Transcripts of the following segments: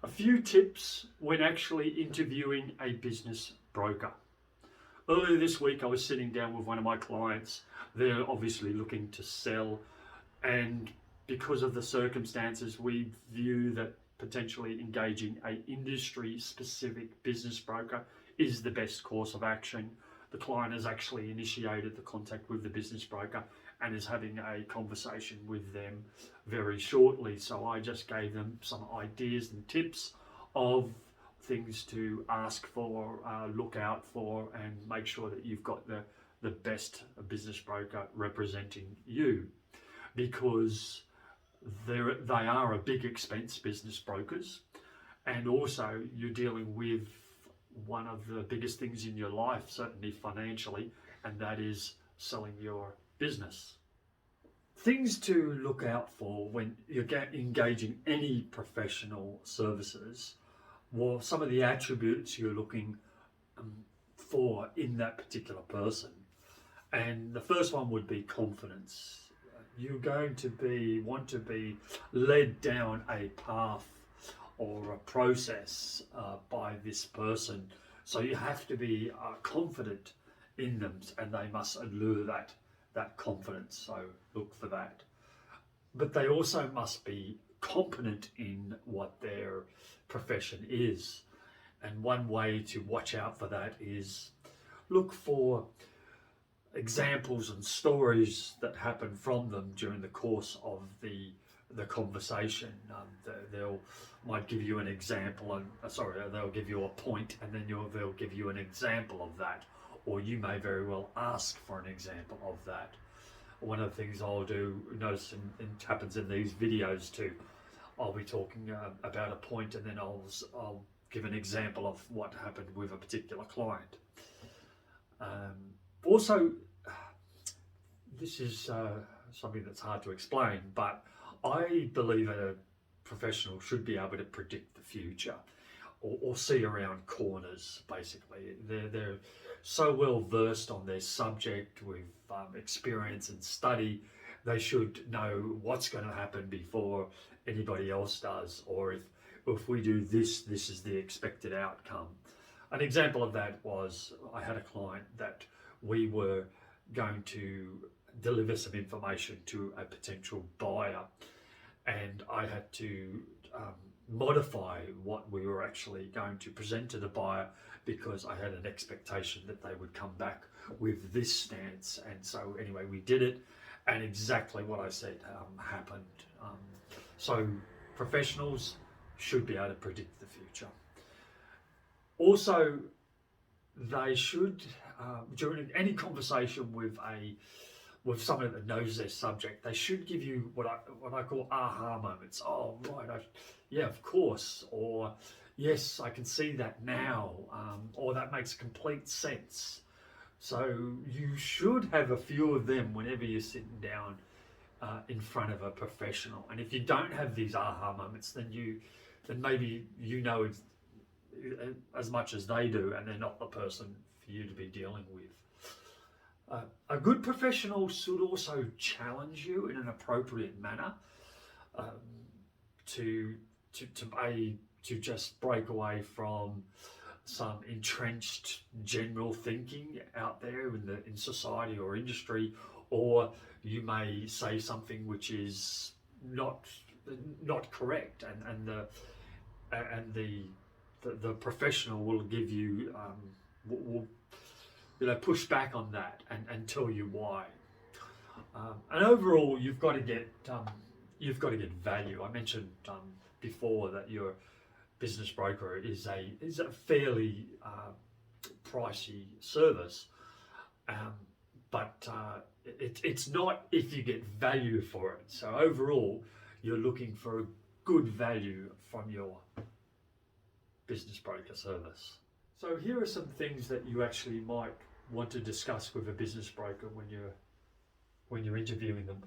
A few tips when actually interviewing a business broker. Earlier this week, I was sitting down with one of my clients. They're obviously looking to sell, and because of the circumstances, we view that potentially engaging a industry specific business broker is the best course of action. The client has actually initiated the contact with the business broker and is having a conversation with them very shortly. So I just gave them some ideas and tips of things to ask for, look out for, and make sure that you've got the best business broker representing you, because they are a big expense, business brokers, and also you're dealing with one of the biggest things in your life, certainly financially, and that is selling your business. Things to look out for when you're engaging any professional services. Well, some of the attributes you're looking for in that particular person. And the first one would be confidence. You're going to want to be led down a path or a process by this person. So you have to be confident in them, and they must allure that confidence. So look for that. But they also must be competent in what their profession is. And one way to watch out for that is look for examples and stories that happen from them during the course of the conversation. They'll might give you an example, and they'll give you a point, and then they'll give you an example of that, or you may very well ask for an example of that. One of the things I'll do, notice it happens in these videos too, I'll be talking about a point, and then I'll give an example of what happened with a particular client. Also, this is something that's hard to explain, but I believe that a professional should be able to predict the future, or see around corners. Basically, they're so well versed on their subject with experience and study. They should know what's going to happen before anybody else does, or if we do this is the expected outcome. An example of that was, I had a client that we were going to deliver some information to a potential buyer, and I had to modify what we were actually going to present to the buyer, because I had an expectation that they would come back with this stance. And so anyway, we did it, and exactly what I said happened. So professionals should be able to predict the future. Also, they should, during any conversation with someone that knows their subject, they should give you what I call aha moments. Oh, right, yeah, of course, or yes, I can see that now, or that makes complete sense. So you should have a few of them whenever you're sitting down in front of a professional. And if you don't have these aha moments, then maybe you know as much as they do, and they're not the person for you to be dealing with. A good professional should also challenge you in an appropriate manner, to just break away from some entrenched general thinking out there in society or industry, or you may say something which is not correct, and the professional will give you will push back on that and tell you why. And overall, you've got to get value. I mentioned before that your business broker is a fairly pricey service, but it's not if you get value for it. So overall, you're looking for a good value from your business broker service. So here are some things that you actually might want to discuss with a business broker when you're interviewing them.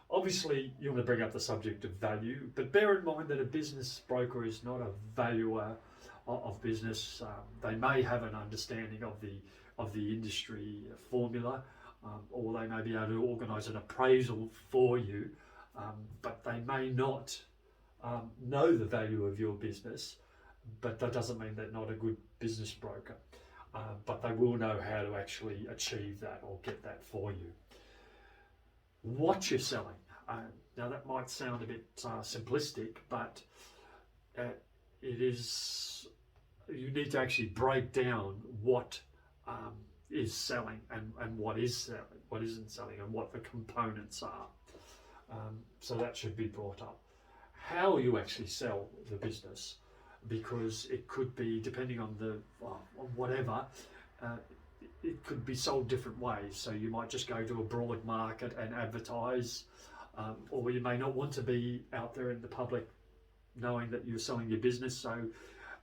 Obviously, you want to bring up the subject of value, but bear in mind that a business broker is not a valuer of business. They may have an understanding of the industry formula, or they may be able to organise an appraisal for you, but they may not know the value of your business, but that doesn't mean they're not a good business broker. But they will know how to actually achieve that or get that for you. What you're selling. Now that might sound a bit simplistic, but it is. You need to actually break down what is selling and what is selling, what isn't selling, and what the components are. So that should be brought up. How you actually sell the business, because it could be, depending on on whatever, it could be sold different ways. So you might just go to a broad market and advertise, or you may not want to be out there in the public knowing that you're selling your business. So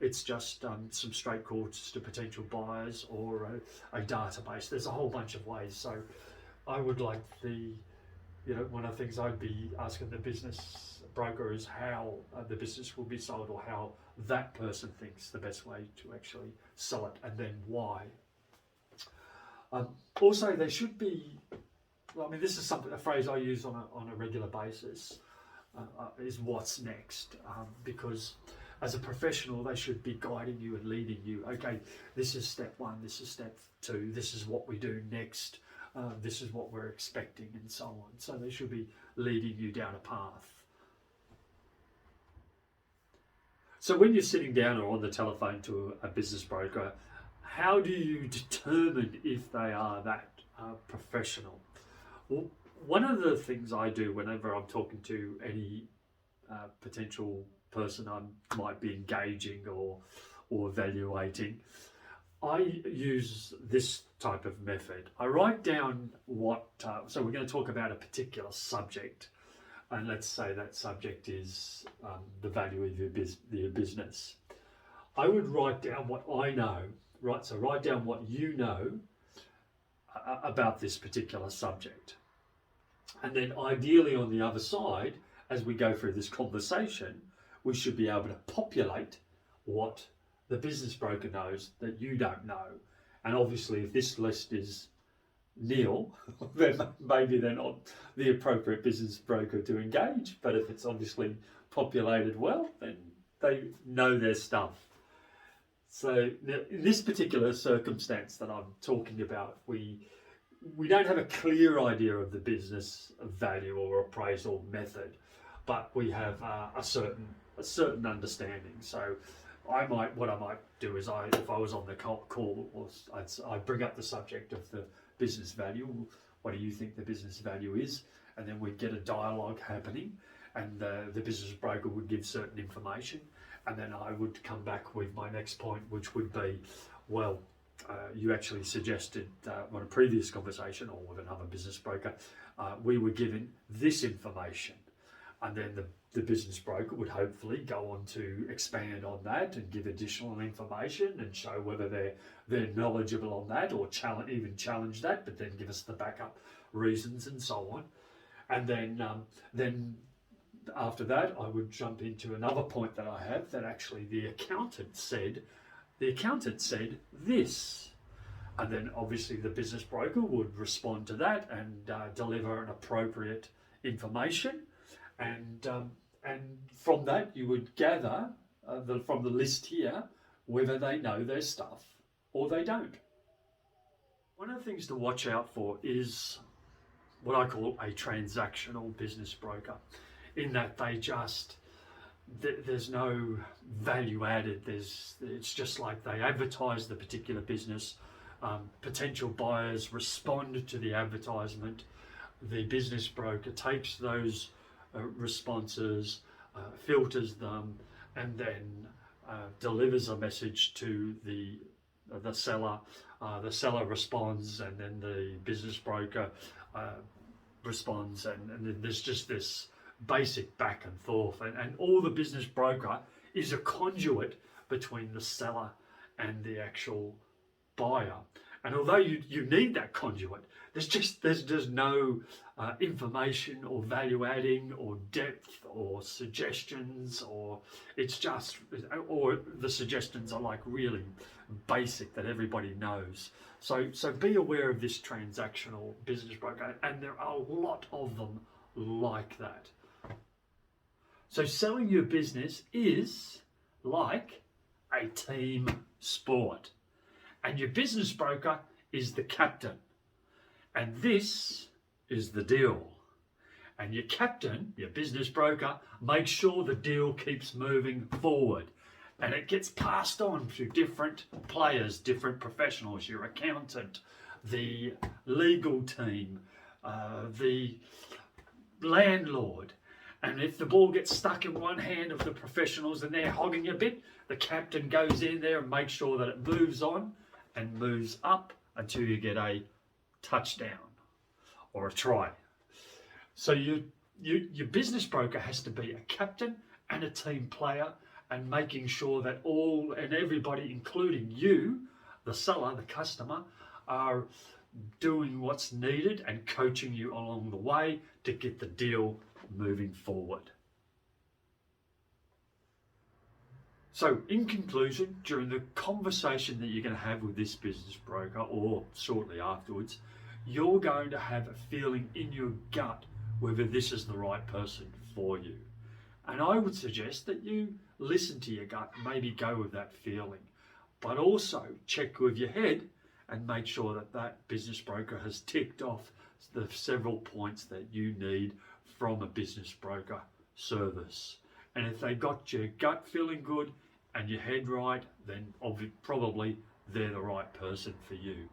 it's just some straight calls to potential buyers or a database. There's a whole bunch of ways. So I would like one of the things I'd be asking the business broker is how the business will be sold, or how that person thinks the best way to actually sell it, and then why. Also, there should be, this is a phrase I use on a regular basis, is what's next, because as a professional, they should be guiding you and leading you. Okay, this is step one, this is step two, this is what we do next, this is what we're expecting, and so on. So they should be leading you down a path. So when you're sitting down or on the telephone to a business broker, how do you determine if they are that professional? Well, one of the things I do whenever I'm talking to any potential person I might be engaging or evaluating, I use this type of method. I write down so we're going to talk about a particular subject, and let's say that subject is the value of your business. I would write down what I know, right? So write down what you know about this particular subject. And then ideally on the other side, as we go through this conversation, we should be able to populate what the business broker knows that you don't know. And obviously if this list is nil, then maybe they're not the appropriate business broker to engage. But if it's obviously populated well, then they know their stuff. So in this particular circumstance that I'm talking about, we don't have a clear idea of the business value or appraisal method, but we have a certain understanding. So what I might do is if I was on the call, I'd bring up the subject of the business value. What do you think the business value is? And then we'd get a dialogue happening, and the business broker would give certain information, and then I would come back with my next point, which would be, well, you actually suggested on a previous conversation or with another business broker, we were given this information. And then the business broker would hopefully go on to expand on that and give additional information and show whether they're knowledgeable on that, or challenge that, but then give us the backup reasons and so on. And then after that, I would jump into another point that I have, that actually the accountant said this. And then obviously the business broker would respond to that and deliver an appropriate information. And from that, you would gather from the list here whether they know their stuff or they don't. One of the things to watch out for is what I call a transactional business broker, in that there's no value added. It's just like they advertise the particular business. Potential buyers respond to the advertisement. The business broker takes those responses, filters them, and then delivers a message to the seller. The seller responds, and then the business broker responds, and then there's just this basic back and forth, and all the business broker is a conduit between the seller and the actual buyer. And although you need that conduit, there's no information or value adding or depth or suggestions, or the suggestions are like really basic that everybody knows. So be aware of this transactional business broker, and there are a lot of them like that. So selling your business is like a team sport. And your business broker is the captain. And this is the deal. And your captain, your business broker, makes sure the deal keeps moving forward. And it gets passed on to different players, different professionals, your accountant, the legal team, the landlord. And if the ball gets stuck in one hand of the professionals and they're hogging a bit, the captain goes in there and makes sure that it moves on and moves up until you get a touchdown or a try. So your business broker has to be a captain and a team player, and making sure that all and everybody, including you, the seller, the customer, are doing what's needed and coaching you along the way to get the deal moving forward. So in conclusion, during the conversation that you're going to have with this business broker or shortly afterwards, you're going to have a feeling in your gut whether this is the right person for you. And I would suggest that you listen to your gut, maybe go with that feeling, but also check with your head and make sure that that business broker has ticked off the several points that you need from a business broker service. And if they got your gut feeling good and your head right, then probably they're the right person for you.